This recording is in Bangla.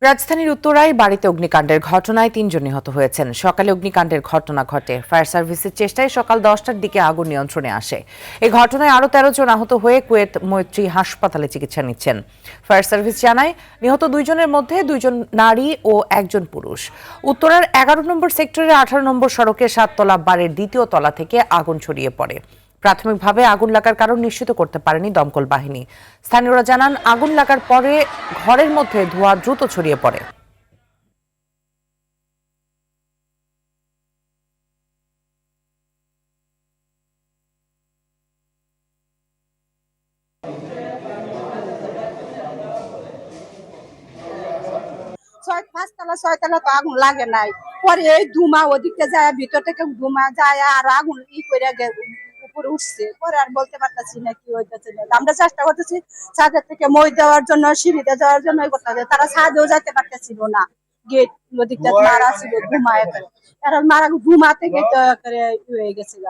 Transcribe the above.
রাজধানীর উত্তরায় বাড়িতে অগ্নিকাণ্ডের ঘটনায় ৩ জন নিহত হয়েছেন। সকালে অগ্নিকাণ্ডের ঘটনা ঘটে। ফায়ার সার্ভিসের চেষ্টায় সকাল 10টার দিকে আগুন নিয়ন্ত্রণে আসে। এই ঘটনায় আরও 13 জন আহত হয়ে কুয়েত মৈত্রী হাসপাতালে চিকিৎসা নিচ্ছেন। ফায়ার সার্ভিস জানায়, নিহত 2 জনের মধ্যে 2 জন নারী ও 1 জন পুরুষ। উত্তরার 11 নম্বর সেক্টরের 18 নম্বর সড়কের 7 তলা বাড়ির 2য় তলা থেকে আগুন ছড়িয়ে পড়ে। প্রাথমিকভাবে আগুন লাগার কারণ নিশ্চিত করতে পারেনি দমকল বাহিনী। স্থানীয়রা জানান, আগুন লাগার পরে ঘরের মধ্যে ধোঁয়া দ্রুত ছড়িয়ে পড়ে। পাঁচতলা ছয়তলা তো আগুন লাগে নাই, পরে এই ধুমা ওদিকে যায়, ভিতর থেকে ধুমা যায় আর আগুন করে উপরে উঠছে। পরে আর বলতে পারতেছি না কি হইতেছে না। আমরা চেষ্টা করতেছি ছাদের থেকে মই দেওয়ার জন্য, সিঁড়িতে যাওয়ার জন্য করতে হবে। তারা ছাদেও যেতে পারতেছিল না, গেট ওদিকটা মারা ছিল ধুমায়, কারণ মারা ধুমা থেকে হয়ে গেছিল।